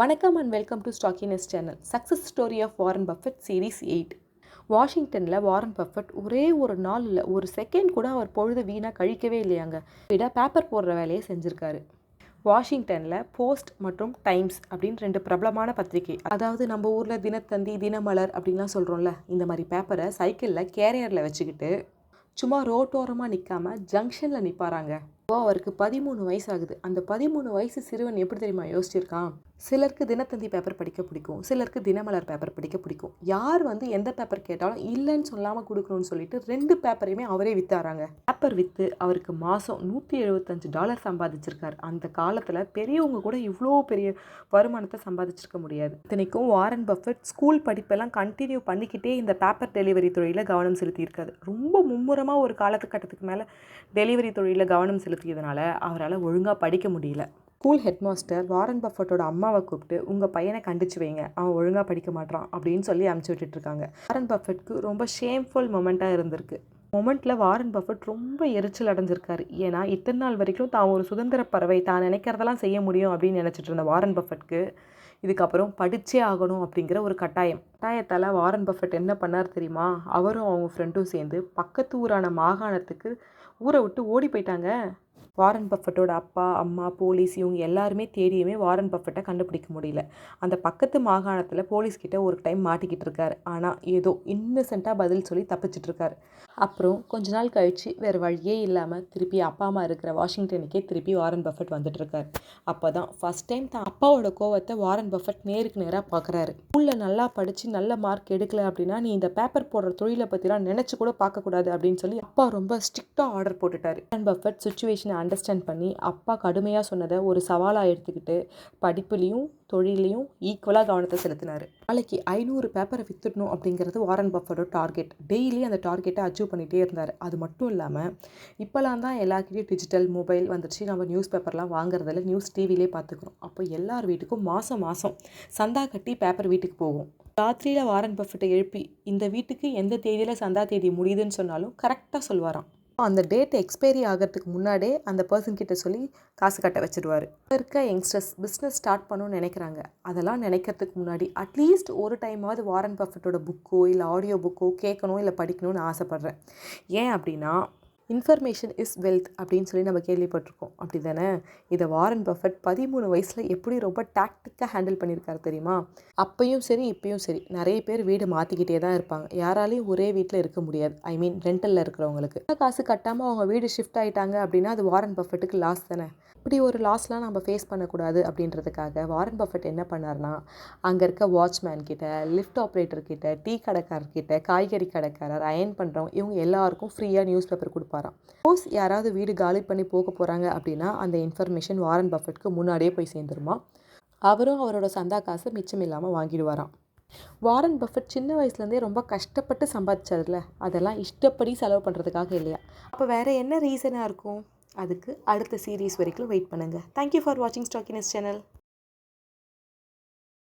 வணக்கம் and welcome to stockiness channel. Success story of Warren Buffett series 8. வாஷிங்டனில் Warren Buffett ஒரே ஒரு நாள் இல்லை, ஒரு செகண்ட் கூட அவர் பொழுது வீணாக கழிக்கவே இல்லையாங்க. விட பேப்பர் போடுற வேலையை செஞ்சுருக்காரு. வாஷிங்டனில் போஸ்ட் மற்றும் டைம்ஸ் அப்படின்னு 2 பிரபலமான பத்திரிகை, அதாவது நம்ம ஊரில் தினத்தந்தி, தினமலர் அப்படின்லாம் சொல்கிறோம்ல, இந்த மாதிரி பேப்பரை சைக்கிளில் கேரியரில் வச்சுக்கிட்டு சும்மா ரோட்டோரமாக நிற்காமல் ஜங்ஷனில் நிற்பாராங்க. இப்போ அவருக்கு 13 வயசு ஆகுது. அந்த 13 வயசு சிறுவன் எப்படி தெரியுமா யோசிச்சிருக்கான்? சிலருக்கு தினத்தந்தி பேப்பர் படிக்க பிடிக்கும், சிலருக்கு தினமலர் பேப்பர் படிக்க பிடிக்கும். யார் எந்த பேப்பர் கேட்டாலும் இல்லைன்னு சொல்லாமல் கொடுக்கணும்னு சொல்லிட்டு 2 பேப்பரையுமே அவரே விற்றாராங்க. பேப்பர் விற்று அவருக்கு மாதம் $175 சம்பாதிச்சிருக்காரு. அந்த காலத்தில் பெரியவங்க கூட இவ்வளோ பெரிய வருமானத்தை சம்பாதிச்சிருக்க முடியாது. இத்தனைக்கும் வாரன் பஃபெட் ஸ்கூல் படிப்பெல்லாம் கண்டினியூ பண்ணிக்கிட்டே இந்த பேப்பர் டெலிவரி தொழிலில் கவனம் செலுத்தியிருக்காரு. ரொம்ப மும்முரமாக ஒரு காலத்துக்கட்டத்துக்கு மேலே டெலிவரி தொழிலில் கவனம் செலுத்தியதுனால அவரால் ஒழுங்காக படிக்க முடியல. ஸ்கூல் ஹெட்மாஸ்டர் வாரன் பஃபெட்டோட அம்மாவை கூப்பிட்டு, உங்கள் பையனை கண்டிச்சு வைங்க, அவன் ஒழுங்காக படிக்க மாட்டான் அப்படின்னு சொல்லி அனுப்பிச்சி விட்டுட்ருக்காங்க. வாரன் பஃபெட்க்கு ரொம்ப ஷேம்ஃபுல் மொமெண்ட்டாக இருந்திருக்கு. மொமெண்ட்டில் வாரன் பஃபெட் ரொம்ப எரிச்சல் அடைஞ்சிருக்காரு. ஏன்னா இத்தனை நாள் வரைக்கும் தான் ஒரு சுதந்திர பறவை, தான் நினைக்கிறதெல்லாம் செய்ய முடியும் அப்படின்னு நினச்சிட்டு இருந்த வாரன் பஃபெட்க்கு இதுக்கப்புறம் படித்தே ஆகணும் அப்படிங்கிற ஒரு கட்டாயத்தால் வாரன் பஃபெட் என்ன பண்ணார் தெரியுமா? அவரும் அவங்க ஃப்ரெண்டும் சேர்ந்து பக்கத்து ஊரான மாகாணத்துக்கு ஊரை விட்டு ஓடி போயிட்டாங்க. வாரன் பஃபெட்டோட அப்பா, அம்மா, போலீஸ் இவங்க எல்லாருமே தேடியுமே வாரன் பஃபெட்டை கண்டுபிடிக்க முடியல. அந்த பக்கத்து மாகாணத்தில் போலீஸ்கிட்ட ஒரு டைம் மாட்டிக்கிட்டு இருக்காரு. ஆனால் ஏதோ இன்னசென்ட்டாக பதில் சொல்லி தப்பிச்சிட்டு இருக்காரு. அப்புறம் கொஞ்ச நாள் கழித்து வேறு வழியே இல்லாமல் திருப்பி அப்பா அம்மா இருக்கிற வாஷிங்டனுக்கே திருப்பி வாரன் பஃபெட் வந்துட்டுருக்காரு. அப்போ தான் ஃபஸ்ட் டைம் தான் அப்பாவோட கோவத்தை வாரன் பஃபெட் நேருக்கு நேராக பார்க்குறாரு. ஸ்கூலில் நல்லா படித்து நல்ல மார்க் எடுக்கல அப்படின்னா நீ இந்த பேப்பர் போடுற தொழிலை பற்றிலாம் நினச்சி கூட பார்க்கக்கூடாது அப்படின்னு சொல்லி அப்பா ரொம்ப ஸ்ட்ரிக்டாக ஆர்டர் போட்டுட்டாரு. வாரன் பஃபெட் சுச்சுவேஷனை அண்டர்ஸ்டாண்ட் பண்ணி அப்பா கடுமையாக சொன்னதை ஒரு சவாலாக எடுத்துக்கிட்டு படிப்புலேயும் தொழிலையும் ஈக்குவலாக கவனத்தை செலுத்தினார். நாளைக்கு 500 பேப்பரை வித்துடணும் அப்படிங்கிறது வாரன் பஃபெட்டோட டார்கெட். டெய்லி அந்த டார்கெட்டை அச்சீவ் பண்ணிகிட்டே இருந்தார். அது மட்டும் இல்லாமல் இப்போலாம் தான் எல்லாருக்கிட்டையும் டிஜிட்டல் மொபைல் வந்துடுச்சு. நம்ம நியூஸ் பேப்பர்லாம் வாங்குறதில்ல, நியூஸ் டிவிலே பார்த்துக்கிறோம். அப்போ எல்லார் வீட்டுக்கும் மாதம் சந்தா கட்டி பேப்பர் வீட்டுக்கு போகும். ராத்திரியில் வாரன் பஃபெட்டை எழுப்பி இந்த வீட்டுக்கு எந்த தேதியில் சந்தா தேதி முடியுதுன்னு சொன்னாலும் கரெக்டாக சொல்வாராம். அந்த டேட் எக்ஸ்பைரி ஆகிறதுக்கு முன்னாடியே அந்த பர்சன் கிட்ட சொல்லி காசு கட்ட வச்சுடுவார். இப்போ இருக்க யங்ஸ்டர்ஸ் பிஸ்னஸ் ஸ்டார்ட் பண்ணணும்னு நினைக்கிறாங்க. அதெல்லாம் நினைக்கிறதுக்கு முன்னாடி அட்லீஸ்ட் ஒரு டைமாவது வாரன் பஃபெட்டோட புக்கோ இல்லை ஆடியோ புக்கோ கேட்கணும் இல்லை படிக்கணும்னு ஆசைப்பட்றேன். ஏன் அப்படின்னா இன்ஃபர்மேஷன் இஸ் வெல்த் அப்படின்னு சொல்லி நம்ம கேள்விப்பட்டிருக்கோம், அப்படி தானே? இதை வாரன் பஃபெட் 13 வயசில் எப்படி ரொம்ப டாக்டிக்காக ஹேண்டில் பண்ணியிருக்காரு தெரியுமா? அப்பையும் சரி இப்பயும் சரி நிறைய பேர் வீடு மாற்றிக்கிட்டே தான் இருப்பாங்க. யாராலையும் ஒரே வீட்டில் இருக்க முடியாது. ரெண்டலில் இருக்கிறவங்களுக்கு காசு கட்டாமல் அவங்க வீடு ஷிஃப்ட் ஆகிட்டாங்க அப்படின்னா அது வாரன் பஃபெட்டுக்கு லாஸ் தானே. இப்படி ஒரு லாஸ்லாம் நம்ம ஃபேஸ் பண்ணக்கூடாது அப்படின்றதுக்காக வாரன் பஃபெட் என்ன பண்ணார்னா, அங்கே இருக்க வாட்ச்மேன் கிட்ட, லிஃப்ட் ஆப்ரேட்டர் கிட்ட, டீ கடைக்காரர்கிட்ட, காய்கறி கடைக்காரர், அயன் பண்ணுறவங்க இவங்க எல்லாருக்கும் ஃப்ரீயாக நியூஸ் பேப்பர் கொடுப்பாராம். சப்போஸ் யாராவது வீடு காலி பண்ணி போக போகிறாங்க அப்படின்னா அந்த இன்ஃபர்மேஷன் வாரன் பஃபெட்க்கு முன்னாடியே போய் சேர்ந்துருமா. அவரும் அவரோட சந்தா காசை மிச்சம் இல்லாமல் வாங்கிடுவாராம். வாரன் பஃபெட் சின்ன வயசுலேருந்தே ரொம்ப கஷ்டப்பட்டு சம்பாதிச்சதில்ல, அதெல்லாம் இஷ்டப்படி செலவு பண்ணுறதுக்காக இல்லையா? அப்போ வேறு என்ன ரீசனாக இருக்கும்? அதுக்கு அடுத்த சீரீஸ் வரைக்கும் வெயிட் பண்ணுங்கள். தேங்க்யூ ஃபார் வாட்சிங் ஸ்டாக்கினஸ் சேனல்.